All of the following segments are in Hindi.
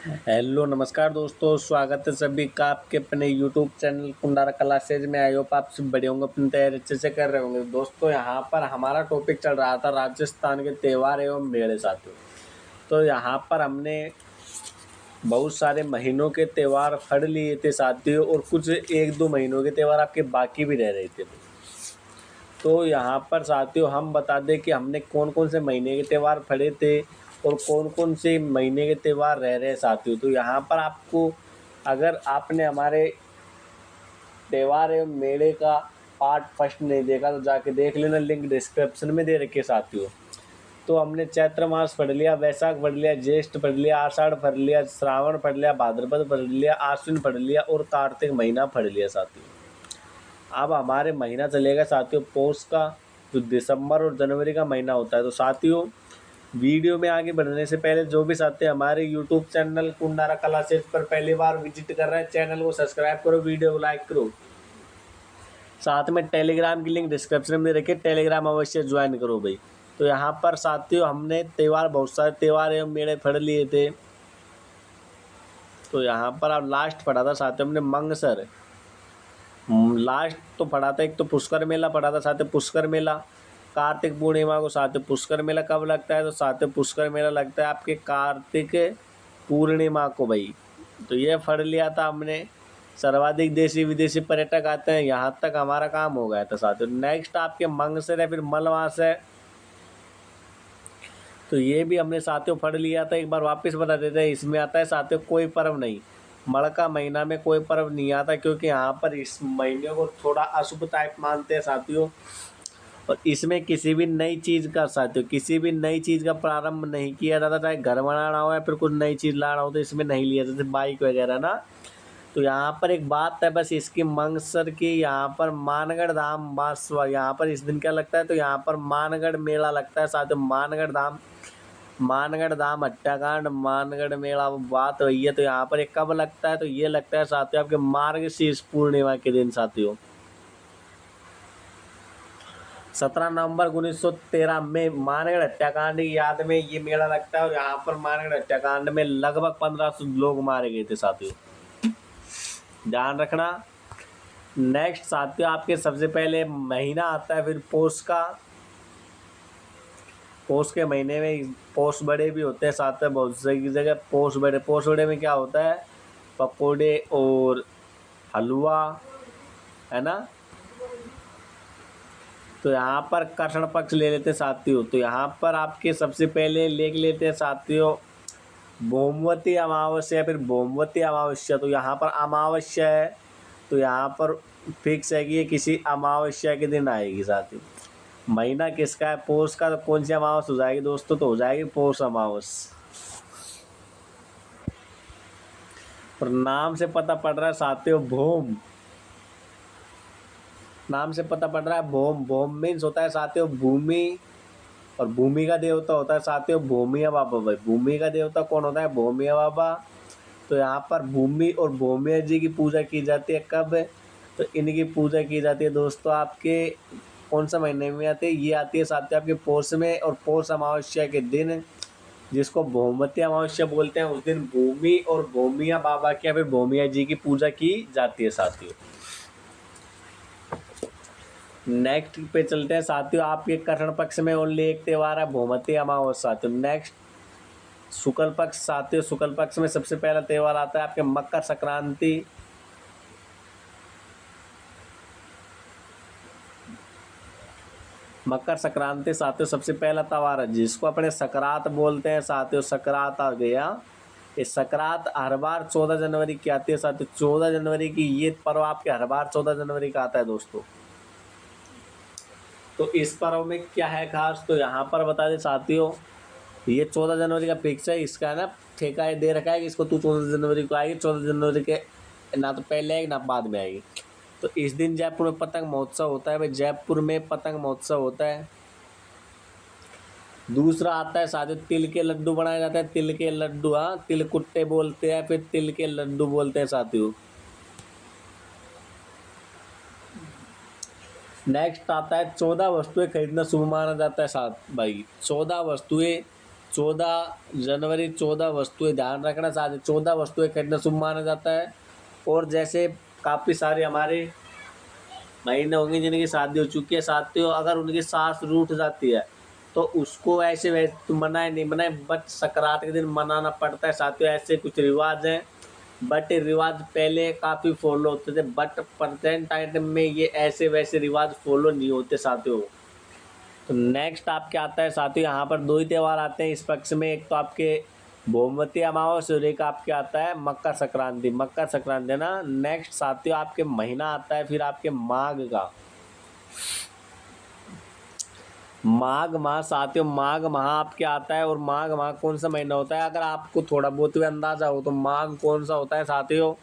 हेलो नमस्कार दोस्तों, स्वागत है सभी का आपके अपने यूट्यूब चैनल कुंडारा क्लासेज में। आई होप आप सब बड़े होंगे, अपनी तैयारी अच्छे से कर रहे होंगे। दोस्तों यहाँ पर हमारा टॉपिक चल रहा था राजस्थान के त्यौहार एवं मेले साथियों। तो यहाँ पर हमने बहुत सारे महीनों के त्यौहार पढ़ लिए थे साथियों, और कुछ एक दो महीनों के त्यौहार आपके बाकी भी रह रहे थे। तो यहाँ पर साथियों हम बता दें कि हमने कौन कौन से महीने के त्यौहार पढ़े थे और कौन कौन से महीने के त्यौहार रह रहे हैं साथियों। तो यहाँ पर आपको, अगर आपने हमारे त्यौहार एवं मेले का पार्ट फर्स्ट नहीं देखा तो जाके देख लेना, लिंक डिस्क्रिप्शन में दे रखे साथियों। तो हमने चैत्र मास पढ़ लिया, वैशाख पढ़ लिया, ज्येष्ठ पढ़ लिया, आषाढ़ पढ़ लिया, श्रावण पढ़ लिया, भाद्रपद पढ़ लिया, आश्विन पढ़ लिया और कार्तिक महीना पढ़ लिया साथियों। अब हमारे महीना चलेगा साथियों पौष का, जो दिसंबर और जनवरी का महीना होता है। तो साथियों वीडियो में आगे बढ़ने से पहले जो भी साथी हमारे यूट्यूब चैनल कुंडारा क्लासेज पर पहली बार विजिट कर रहे हैं, चैनल को सब्सक्राइब करो, वीडियो को लाइक करो, साथ में टेलीग्राम की लिंक डिस्क्रिप्शन में रखिए, टेलीग्राम अवश्य ज्वाइन करो भाई। तो यहाँ पर साथियों हमने त्यौहार, बहुत सारे त्यौहार एवं मेले पढ़ लिए थे। तो यहाँ पर अब लास्ट पढ़ा था साथियों हमने मंगसर। लास्ट तो पढ़ा था, एक तो पुष्कर मेला पढ़ा था साथियों, पुष्कर मेला कार्तिक पूर्णिमा को साथियों। पुष्कर मेला कब लगता है? तो साथियों पुष्कर मेला लगता है आपके कार्तिक पूर्णिमा को भाई। तो ये पढ़ लिया था हमने। सर्वाधिक देशी विदेशी पर्यटक आते हैं, यहाँ तक हमारा काम हो गया था साथियों। नेक्स्ट आपके मंगसर है, फिर मलमास है। तो ये भी हमने साथियों पढ़ लिया था, एक बार वापस बता देते हैं। इसमें आता है साथियों कोई पर्व नहीं, मड़ का महीना में कोई पर्व नहीं आता, क्योंकि यहाँ पर इस महीने को थोड़ा अशुभ टाइप मानते हैं साथियों। और इसमें किसी भी नई चीज़ का साथियों, किसी भी नई चीज़ का प्रारंभ नहीं किया जाता, चाहे घर बनाना हो या फिर कुछ नई चीज़ लाना हो, तो इसमें नहीं लिया जाता, बाइक वगैरह ना। तो यहाँ पर एक बात है बस इसकी मंगसर की, यहाँ पर मानगढ़ धाम बस यहाँ पर इस दिन क्या लगता है? तो यहाँ पर मानगढ़ मेला लगता है साथियों। मानगढ़ धाम, मानगढ़ धाम हत्याकांड, मानगढ़ मेला, वो बात वही है। तो यहाँ पर ये कब लगता है? तो ये लगता है साथियों आपके मार्गशीर्ष पूर्णिमा के दिन साथियों। 17 नवंबर 1913 में मानगढ़ हत्याकांड की याद में ये मेला लगता है, और यहाँ पर मानगढ़ हत्याकांड में लगभग 1500 लोग मारे गए थे साथियों, ध्यान रखना। नेक्स्ट साथियों आपके सबसे पहले महीना आता है फिर पौष का। पौष के महीने में पौष बड़े भी होते हैं साथ में, बहुत सी जगह पौष बड़े। पौष बड़े में क्या होता है? पकोड़े और हलवा, है ना। तो यहाँ पर कृष्ण पक्ष ले लेते हैं साथियों। तो यहाँ पर आपके सबसे पहले लेख लेते हैं साथियों भोमवती अमावस्या, फिर भोमवती अमावस्या। तो यहाँ पर अमावस्या है, तो यहाँ पर फिक्स है कि ये किसी अमावस्या के दिन आएगी साथियों। महीना किसका है? पौष का। तो कौन सी अमावस्या हो जाएगी दोस्तों? तो हो जाएगी पौष अमावस्या। और नाम से पता पड़ रहा है साथियों भोम, नाम से पता पड़ रहा है भोम। भोम मीन्स होता है साथियों भूमि, और भूमि का देवता होता है साथियों भूमिया बाबा भाई। भूमि का देवता कौन होता है? भूमिया बाबा। तो यहाँ पर भूमि और भूमिया जी की पूजा की जाती है। कब? तो इनकी पूजा की जाती है दोस्तों आपके कौन सा महीने में आती है? ये आती है साथियों आपके पौष में, और पौष अमावस्या के दिन, जिसको भोमवती अमावस्या बोलते हैं, उस दिन भूमि और भूमिया बाबा की या फिर भूमिया जी की पूजा की जाती है साथियों। नेक्स्ट पे चलते हैं साथियों आपके कृष्ण पक्ष में ओनली एक त्यौहार है भोमवती अमावस्या साथियों। नेक्स्ट शुक्ल पक्ष साथियों, शुक्ल पक्ष में सबसे पहला त्यौहार आता है आपके मकर संक्रांति। मकर संक्रांति साथियों सबसे पहला त्यौहार है, जिसको अपने सकरात बोलते हैं साथियों। सकरात आ गया। ये सकरात हर बार 14 जनवरी की आती है साथियों। 14 जनवरी की ये पर्व आपके हर बार 14 जनवरी का आता है दोस्तों। तो इस पर्व में क्या है खास? तो यहाँ पर बता दें साथियों, ये 14 जनवरी का फिक्स है, इसका ना ठेका है दे रखा है कि इसको तू 14 जनवरी को आएगी। 14 जनवरी के ना तो पहले आएगी ना बाद में आएगी। तो इस दिन जयपुर में पतंग महोत्सव होता है भाई, जयपुर में पतंग महोत्सव होता है। दूसरा आता है साथियों तिल के लड्डू बनाए जाते हैं। तिल के लड्डू, हाँ, तिल कुट्टे बोलते हैं, फिर तिल के लड्डू बोलते हैं साथियों। नेक्स्ट आता है 14 वस्तुएं खरीदना शुभ माना जाता है साथ भाई। 14 वस्तुएं 14 जनवरी 14 वस्तुएं, ध्यान रखना साथ ही 14 वस्तुएं खरीदना शुभ माना जाता है। और जैसे काफ़ी सारे हमारे महीने होंगे जिनकी शादी हो चुकी है साथियों, अगर उनकी सास रूठ जाती है तो उसको ऐसे वैसे तो मनाए नहीं मनाए, बट सकरात के दिन मनाना पड़ता है साथियों। ऐसे कुछ रिवाज हैं, बट रिवाज पहले काफ़ी फॉलो होते थे, बट प्रेजेंट टाइम में ये ऐसे वैसे रिवाज फॉलो नहीं होते साथियों। तो नेक्स्ट आपके आता है साथियों, यहाँ पर दो ही त्यौहार आते हैं इस पक्ष में। एक तो आपके भोमवती अमावस्या और एक आपके आता है मकर संक्रांति। मकर संक्रांति है ना। नेक्स्ट साथियों आपके महीना आता है फिर आपके माघ का। माघ माह साथियों, माघ माह आपके आता है। और माघ माह कौन सा महीना होता है, अगर आपको थोड़ा बहुत भी अंदाजा हो तो माघ कौन सा होता है साथियों।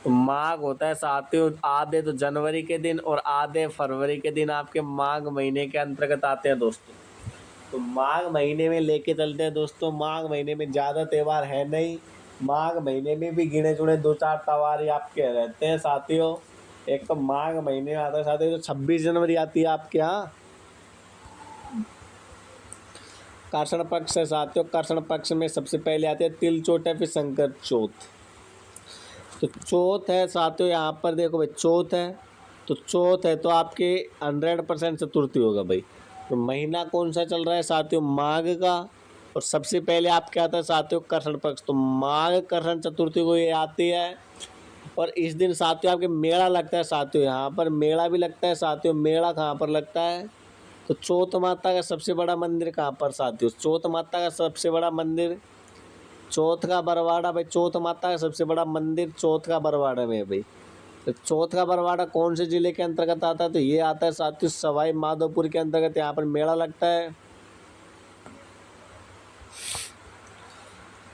तो माघ होता है साथियों आधे तो जनवरी के दिन और आधे फरवरी के दिन आपके माघ महीने के अंतर्गत आते हैं दोस्तों। तो माघ महीने में लेके चलते हैं दोस्तों। माघ महीने में ज़्यादा त्यौहार है नहीं, माघ महीने में भी गिने चुने 2-4 त्यौहार ही आपके रहते हैं साथियों। एक तो माघ महीने में आता है साथियों, तो 26 जनवरी आती है आपके यहाँ। कृष्ण पक्ष है साथियों, कृष्ण पक्ष में सबसे पहले आते हैं तिल चौथ है, फिर संकर चौथ। तो चौथ है साथियों, यहाँ पर देखो भाई चौथ है, तो चौथ है तो आपके 100% चतुर्थी होगा भाई। तो महीना कौन सा चल रहा है साथियों, माघ का। और सबसे पहले आपके आता है साथियों कृष्ण पक्ष, तो माघ कृष्ण चतुर्थी को ये आती है। और इस दिन साथियों आपके मेला लगता है साथियों, यहाँ पर मेला भी लगता है साथियों। मेला कहाँ पर लगता है, तो चौथ माता का सबसे बड़ा मंदिर कहाँ पर साथियों, चौथ माता का सबसे बड़ा मंदिर चौथ का बरवाड़ा भाई। चौथ माता का सबसे बड़ा मंदिर चौथ का बरवाड़ा में है भाई। तो चौथ का बरवाड़ा कौन से जिले के अंतर्गत आता है, तो ये आता है साथियों सवाई माधोपुर के अंतर्गत। यहाँ पर मेला लगता है।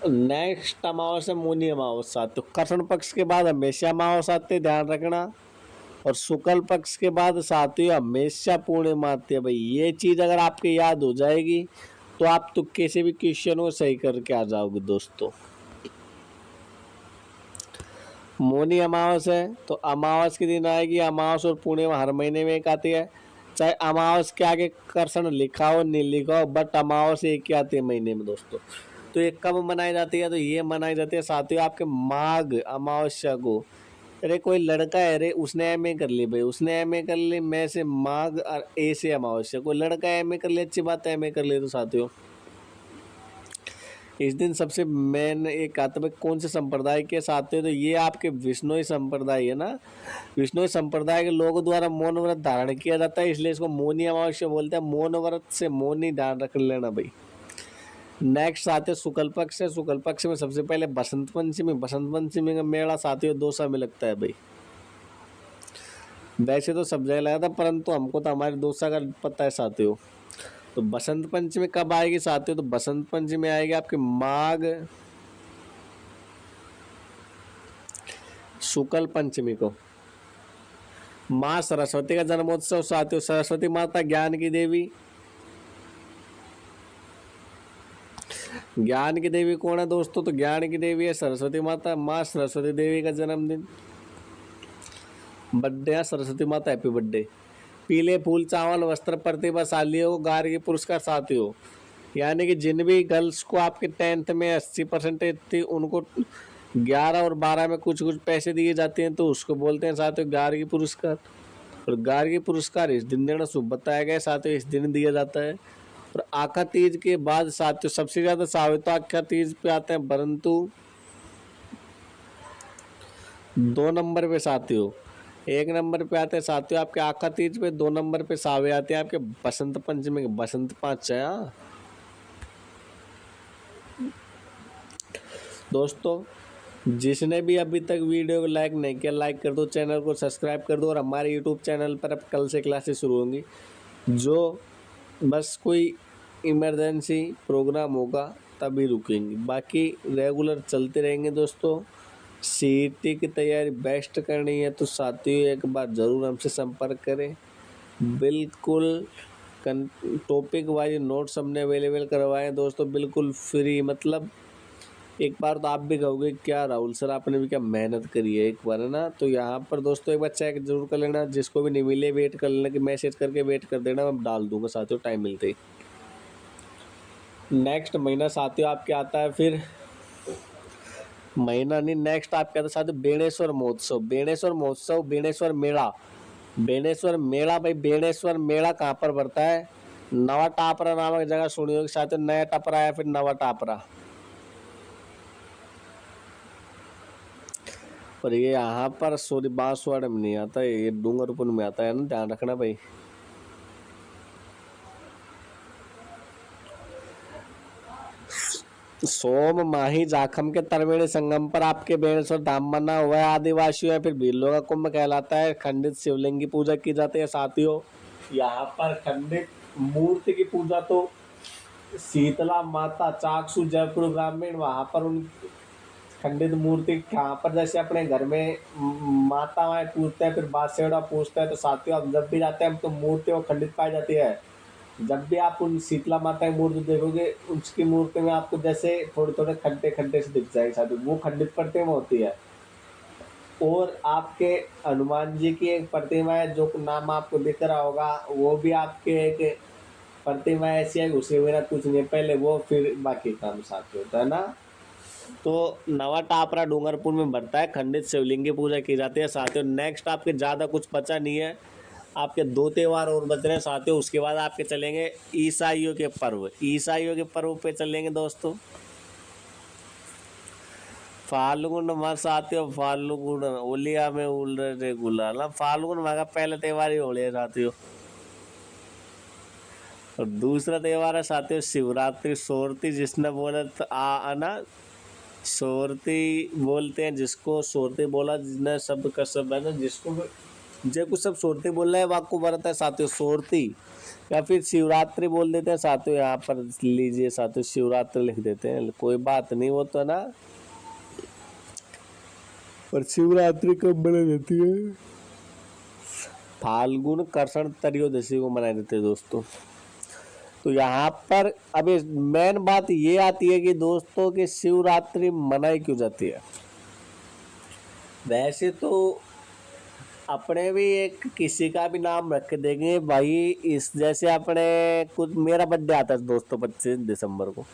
नेक्स्ट अमावस्या मौनी अमावस्या, तो कृष्ण पक्ष के बाद हमेशा अमावस्या आती है, ध्यान रखना। और शुक्ल पक्ष के बाद साथियों हमेशा पूर्णिमा आती है भाई। ये चीज़ अगर आपके याद हो जाएगी तो आप तो किसी भी क्वेश्चन को सही करके आ जाओगे दोस्तों। मौनी अमावस्या है तो अमावस के दिन आएगी। अमावस और पूर्णिमा हर महीने में एक आती है, चाहे अमावस के आगे कृष्ण लिखा हो नहीं लिखा हो, बट अमावस एक ही आती है महीने में दोस्तों। तो ये कब मनाई जाती है, तो ये मनाई जाती है साथियों आपके माघ अमावस्या को। अरे कोई लड़का है, अरे उसने एमए कर ली भाई, उसने एमए कर ली, मैं से माघ और ए से अमावस्या। कोई लड़का एमए कर ले, अच्छी बात है, एमए कर ले तो साथियों इस दिन सबसे मेन एक आता है कौन से संप्रदाय के साथ है, तो ये आपके विष्णुई संप्रदाय है ना। विष्णुई संप्रदाय के लोगों द्वारा मौन व्रत धारण किया जाता है, इसलिए इसको मौनी अमावस्या बोलते हैं। मौन व्रत से मौनी ध्यान रख लेना भाई। नेक्स्ट आते शुक्ल पक्ष है। शुक्ल पक्ष में सबसे पहले बसंत पंचमी। बसंत पंचमी का मेला साथियों दौसा में लगता है भाई। वैसे तो सब जगह लगा था, परंतु हमको तो हमारे दौसा का पता है साथियों। तो बसंत पंचमी कब आएगी साथियों, तो बसंत पंचमी आएगी आपके माघ शुक्ल पंचमी को। माँ सरस्वती का जन्मोत्सव साथियों। सरस्वती माता ज्ञान की देवी। ज्ञान की देवी कौन है दोस्तों, तो ज्ञान की देवी है सरस्वती माता। माँ सरस्वती देवी का जन्मदिन, बर्थडे है सरस्वती माता, हैप्पी बर्थडे। पीले फूल चावल वस्त्र प्रतिभाशालियों को गार्गी पुरस्कार साथियों, यानी कि जिन भी गर्ल्स को आपके 10th में 80% थी उनको 11 और 12 में कुछ कुछ पैसे दिए जाते हैं, तो उसको बोलते हैं साथियों गार्गी पुरस्कार। और गार्गी पुरस्कार इस दिन देना शुभ बताया गया साथियों, इस दिन दिया जाता है। और आखा तीज के बाद साथियों सबसे ज़्यादा सावित्व आखा तीज पे आते हैं, परंतु 2 नंबर पे साथियों। 1 नंबर पे आते हैं साथियों आपके आखा तीज पे, 2 नंबर पे सावे आते हैं आपके बसंत पंचमी के। बसंत पाँच है दोस्तों। जिसने भी अभी तक वीडियो को लाइक नहीं किया, लाइक कर दो, चैनल को सब्सक्राइब कर दो। और हमारे यूट्यूब चैनल पर अब कल से क्लासेस शुरू होंगी, जो बस कोई इमरजेंसी प्रोग्राम होगा तभी रुकेंगे, बाकी रेगुलर चलते रहेंगे दोस्तों। सीईटी की तैयारी बेस्ट करनी है तो साथियों एक बार ज़रूर हमसे संपर्क करें। बिल्कुल टॉपिक वाइज नोट्स हमने अवेलेबल करवाए दोस्तों, बिल्कुल फ्री। मतलब एक बार तो आप भी कहोगे क्या राहुल सर आपने भी क्या मेहनत करी है एक बार, है ना। तो यहाँ पर दोस्तों एक बार चेक जरूर कर लेना, जिसको भी नहीं मिले वेट कर लेना कि मैसेज करके वेट कर देना, मैं डाल दूंगा साथियों टाइम मिलते ही। नेक्स्ट महीना साथियों आपके आता है, फिर महीना नहीं, नेक्स्ट आपके आता है साथियों बेणेश्वर महोत्सव। बेणेश्वर महोत्सव, बेणेश्वर मेला। बेणेश्वर मेला भाई, बेणेश्वर मेला कहाँ पर पड़ता है? नवा टापरा नामक जगह सुनी होगी साथियों, नया टापरा या फिर नवा टापरा। और ये यहाँ पर सॉरी बांसवाड़ा में नहीं आता, ये डूंगरपुर में आता है ना, ध्यान रखना भाई। सोम माही जाखम के त्रिवेणी संगम पर आपके बेणेश्वर धाम बना हुआ है। आदिवासियों या फिर भीलों का कुंभ कहलाता है। खंडित शिवलिंग की पूजा की जाती है साथियों। यहाँ पर खंडित मूर्ति की पूजा तो शीतला माता चाकसू जयपुर ग्रामीण, वहां पर उन खंडित मूर्ति यहाँ पर जैसे अपने घर में माताएं पूजते हैं, फिर बादशेड़ा पूजते हैं, तो साथियों आप जब भी जाते हैं तो मूर्ति वो खंडित पाई जाती है। जब भी आप उन शीतला माता की मूर्ति देखोगे, उसकी मूर्ति में आपको जैसे थोड़े थोड़े खड्डे खड्डे से दिख जाएगी साथियों, वो खंडित प्रतिमा होती है। और आपके हनुमान जी की एक प्रतिमा है, जो नाम आपको दिख रहा होगा, वो भी आपके एक प्रतिमा ऐसी है, उसे मेरा कुछ नहीं पहले वो फिर बाकी काम साथ होता है ना। तो नवा टापरा डूंगरपुर में बढ़ता है, खंडित शिवलिंग की पूजा की जाती है साथियों। नेक्स्ट आपके ज़्यादा कुछ बचा नहीं है, आपके 2 त्योहार और बच रहे हैं साथियों। उसके बाद आपके चलेंगे ईसाइयों के पर्व। ईसाइयों के पर्व पे चलेंगे दोस्तों। फाल्गुन मास साथियों, फाल्गुन ओलिया में उल रहे गुलाल ना, फाल्गुन माह का पहला त्योहार ही होली है साथियों। और दूसरा त्योहार है साथियों शिवरात्रि, सोरती जिसने बोला तो ना, सोरती बोलते हैं जिसको, सोरती बोला जिसने शब्द का शब्द है ना, जिसको जो कुछ सब सोरती बोल रहे हैं वाक को बरता है साथियों सोरती, या फिर शिवरात्रि बोल देते हैं साथियों। यहाँ पर लीजिए साथियों शिवरात्रि लिख देते हैं, कोई बात नहीं, वो तो ना। और शिवरात्रि कब मनाई जाती है? फाल्गुन कृष्ण त्रयोदशी को मनाई जाती है दोस्तों। तो यहाँ पर अभी मेन बात ये आती है कि दोस्तों कि शिवरात्रि मनाई क्यों जाती है। वैसे तो अपने भी एक किसी का भी नाम रख देंगे भाई, इस जैसे अपने कुछ मेरा बर्थडे आता है दोस्तों 25 दिसंबर को,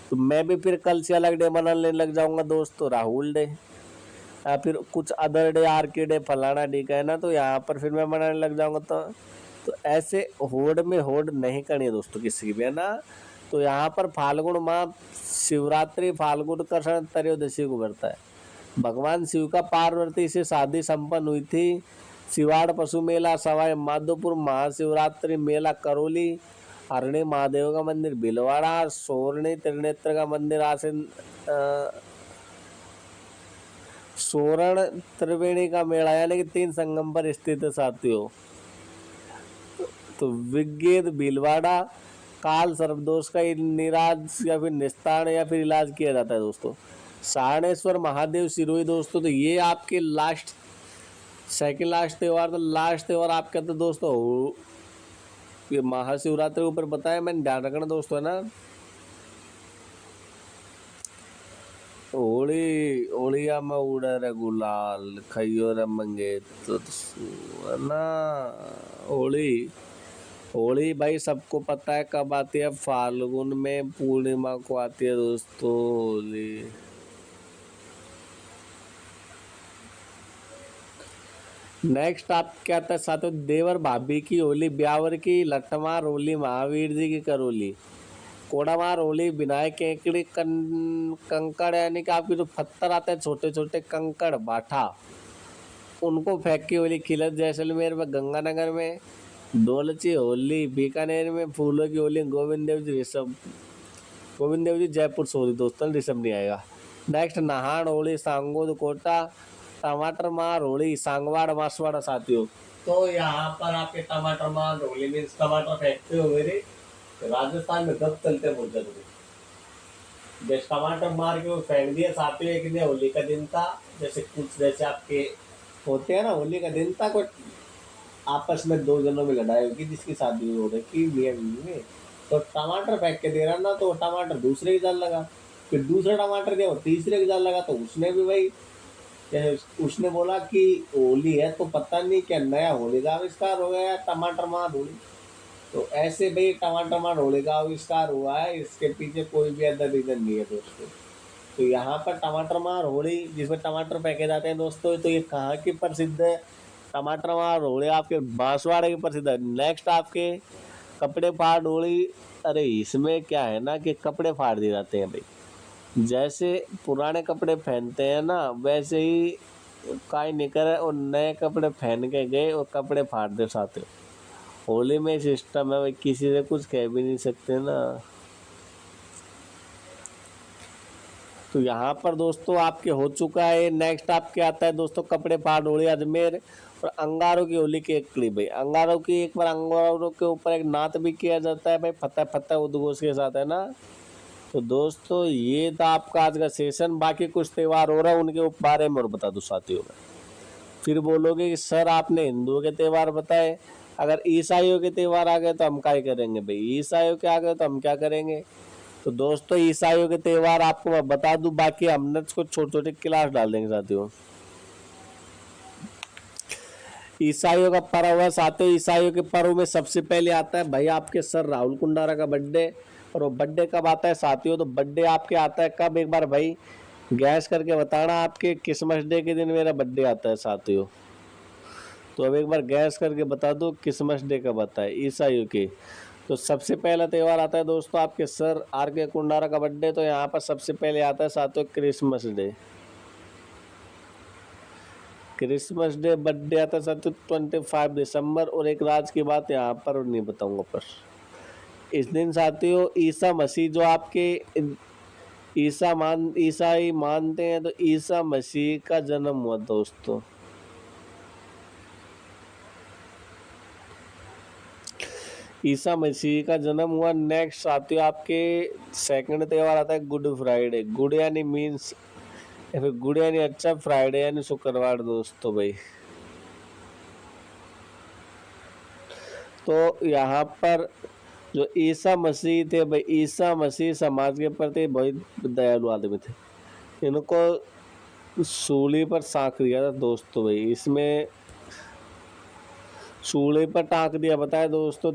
तो मैं भी फिर कल से अलग डे मनाने लग जाऊंगा दोस्तों, राहुल डे या फिर कुछ अदर डे, आर के डे, फलाना डे का है ना, तो यहाँ पर फिर मैं मनाने लग जाऊंगा। तो ऐसे होड़ में होड़ नहीं करनी है दोस्तों किसी की भी, है ना। तो यहाँ पर फाल्गुन माह शिवरात्रि फाल्गुन कृष्ण त्रयोदशी को बढ़ता है। भगवान शिव का पार्वती से शादी संपन्न हुई थी। शिवाड़ पशु मेला सवाई माधोपुर, महाशिवरात्रि मेला करौली, हरणी महादेव का मंदिर भीलवाड़ा, सोरणी त्रिनेत्र का मंदिर आसिन, सोरण त्रिवेणी का मेला, यानी कि 3 संगम पर स्थित है साथियों। तो विज्ञेद भीलवाड़ा काल सर्पदोष का निराज या फिर निस्तारण या फिर इलाज किया जाता है दोस्तों। सारणेश्वर महादेव सिरोही दोस्तों, तो ये आपके लास्ट सेकंड लास्ट त्योहार, तो लास्ट त्योहार आपका तो दोस्तों ये महाशिवरात्रि के ऊपर बताया मैंने, ध्यान रखना दोस्तों, है ना। होली होलिया में उड़े रे गुलाल, खइयो रे मंगे तो है ना। होली होली भाई सबको पता है कब आती है, फाल्गुन में पूर्णिमा को आती है दोस्तों होली। नेक्स्ट आप क्या आता है साथियों, देवर भाभी की होली, ब्यावर की लठमार होली, महावीर जी की करौली, कोड़ामार होली, विनायक केकड़ी कंकड़, यानी कि आपके जो पत्थर आते हैं छोटे छोटे कंकड़ बाठा, उनको फेंक की होली, खिलत जैसलमेर में, गंगानगर में डोलची होली, बीकानेर में फूलों की होली, गोविंद देव जी ऋषभ, गोविंद देव जी जयपुर, सॉरी दोस्तों ऋषभ नहीं आएगा। नेक्स्ट नहान होली, सांगोद कोटा, टमाटर मार होली, सांगवाड़ मासवाड़ा साथियों। तो यहाँ पर आपके टमाटर मार होली मीन्स टमाटर फेंकते हो मेरे, राजस्थान में कब चलते हैं बहुत जरूरी, जैसे टमाटर मार के वो फेंक दिए साथियों। एक दिन होली का दिन था, जैसे कुछ जैसे आपके होते हैं ना, होली का दिन था, कोई आपस में 2 जनों में लड़ाई होगी जिसकी शादी हो रही मियां बीवी में, तो टमाटर फेंक के दे रहा ना, तो टमाटर दूसरे की जाल लगा, फिर दूसरा टमाटर दिया वो तीसरे की जाल लगा, तो उसने भी भाई उसने बोला कि होली है तो पता नहीं क्या नया होली का आविष्कार हो गया टमाटर मार होली। तो ऐसे भाई टमाटर होली का आविष्कार हुआ है, इसके पीछे कोई भी अदर रीजन नहीं है दोस्तों। तो यहाँ पर टमाटर मार होली जिसमें टमाटर फेंके जाते हैं दोस्तों, तो ये कहाँ की प्रसिद्ध है? टमाटर मार होली आपके बांसवाड़े की प्रसिद्ध है। नेक्स्ट आपके कपड़े फाड़ होली। अरे इसमें क्या है ना कि कपड़े फाड़ दिए जाते हैं भाई, जैसे पुराने कपड़े पहनते हैं ना वैसे ही काई निकर और नए कपड़े पहन के गए और कपड़े फाड़ दे साथ। होली में सिस्टम है भाई, किसी से कुछ कह भी नहीं सकते ना। तो यहाँ पर दोस्तों आपके हो चुका है। नेक्स्ट आपके आता है दोस्तों कपड़े फाड़ होली अजमेर और अंगारों की होली की एक क्लिप भाई। अंगारों की एक बार अंगारों के ऊपर एक नाच भी किया जाता है भाई, फतेह फतेह उद्घोष के साथ, है ना। तो दोस्तों ये था आपका आज का सेशन। बाकी कुछ त्यौहार हो रहा है उनके बारे में और बता दूं साथियों में, फिर बोलोगे कि सर आपने हिंदुओं के त्यौहार बताए, अगर ईसाइयों के त्यौहार आ गए तो हम क्या करेंगे भाई, ईसाइयों के आ गए तो हम क्या करेंगे। तो दोस्तों ईसाइयों के त्यौहार आपको मैं बता दूं, बाकी हमने कुछ छोटे छोटे क्लास डाल देंगे साथियों। ईसाइयों का पर्व है साथियों। ईसाइयों के पर्व में सबसे पहले आता है भाई आपके सर राहुल कुंडारा का बर्थडे। और वो बर्थडे कब आता है साथियों? तो बर्थडे आपके आता है कब, एक बार भाई गैस करके बताना। आपके क्रिसमस डे के दिन मेरा बर्थडे आता है साथियों। तो अब एक बार गैस करके बता दो क्रिसमस डे कब आता है ईसाइयों के। तो सबसे पहला त्यौहार आता है दोस्तों आपके सर आर के कुंडारा का बर्थडे। तो यहाँ पर सबसे पहले आता है साथियों Christmas day. Christmas day birthday आता है साथियों 25 दिसंबर। और एक राज की बात यहाँ पर नहीं बताऊंगा, पर इस दिन साथियों ईसा मसीह जो आपके ईसाई मानते हैं, तो ईसा मसीह का जन्म हुआ दोस्तों। ईसा मसीह का जन्म हुआ। नेक्स्ट साथियों आपके सेकंड त्यौहार आता है गुड फ्राइडे। गुड यानी मीन्स या फिर गुड यानी अच्छा, फ्राइडे यानी शुक्रवार दोस्तों भाई। तो यहाँ पर जो ईसा मसीह थे भाई, ईसा मसीह समाज के प्रति बहुत दयालु आदमी थे। इनको सूली पर साँक दिया था दोस्तों भाई। इसमें सूली पर टाँक दिया बताया दोस्तों।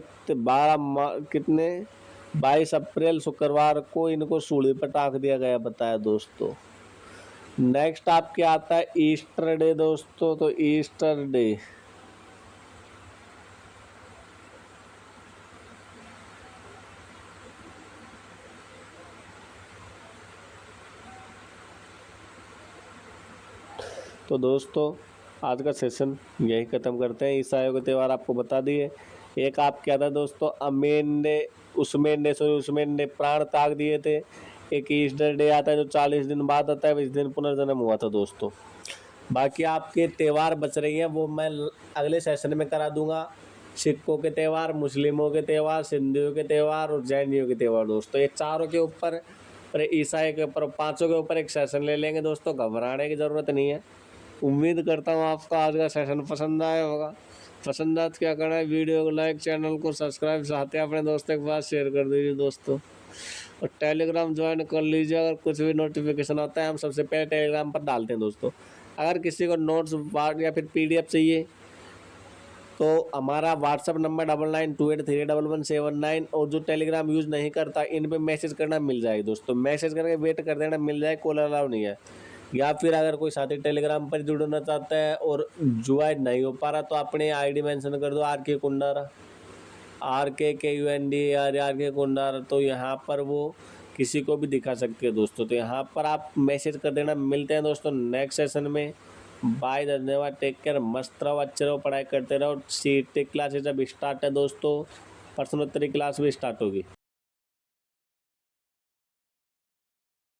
22 अप्रैल शुक्रवार को इनको सूली पर टाँक दिया गया बताया दोस्तों। नेक्स्ट आपके आता है ईस्टर डे दोस्तों। तो ईस्टर डे तो दोस्तों आज का सेशन यही ख़त्म करते हैं। ईसाइयों के त्यौहार आपको बता दिए। एक आप क्या था दोस्तों, उसमें ने प्राण त्याग दिए थे। एक ईस्टर डे आता है जो 40 दिन बाद आता है, इस दिन पुनर्जन्म हुआ था दोस्तों। बाकी आपके त्यौहार बच रही हैं वो मैं अगले सेशन में करा दूंगा। सिखों के त्यौहार, मुस्लिमों के त्यौहार, सिंधियों के त्यौहार और जैनियों के त्यौहार दोस्तों। ये चारों के ऊपर और ईसाई के ऊपर, पाँचों के ऊपर एक सेशन ले लेंगे दोस्तों। घबराने की ज़रूरत नहीं है। उम्मीद करता हूँ आपको आज का सेशन पसंद आया होगा। पसंद आया तो क्या करना है, वीडियो को लाइक, चैनल को सब्सक्राइब, चाहते हैं अपने दोस्तों के पास शेयर कर दीजिए दोस्तों। और टेलीग्राम ज्वाइन कर लीजिए। अगर कुछ भी नोटिफिकेशन आता है हम सबसे पहले टेलीग्राम पर डालते हैं दोस्तों। अगर किसी को नोट्स या फिर PDF चाहिए तो हमारा व्हाट्सअप नंबर 9928311719। और जो टेलीग्राम यूज़ नहीं करता इन पे मैसेज करना मिल जाएगा दोस्तों। मैसेज करके वेट कर देना, मिल जाए, कॉल अलाउ नहीं है। या फिर अगर कोई साथी टेलीग्राम पर जुड़ना चाहता है और ज्वाइन नहीं हो पा रहा तो अपने ID मेंशन कर दो RK कुंडारा, RK कुंडारा। तो यहाँ पर वो किसी को भी दिखा सकते हैं दोस्तों। तो यहाँ पर आप मैसेज कर देना। मिलते हैं दोस्तों नेक्स्ट सेशन में। बाय, धन्यवाद, टेक केयर, मस्त रहो, अच्छे रहो, पढ़ाई करते रहो। CET क्लासेज अब स्टार्ट है दोस्तों, प्रश्नोत्तरी क्लास भी स्टार्ट होगी।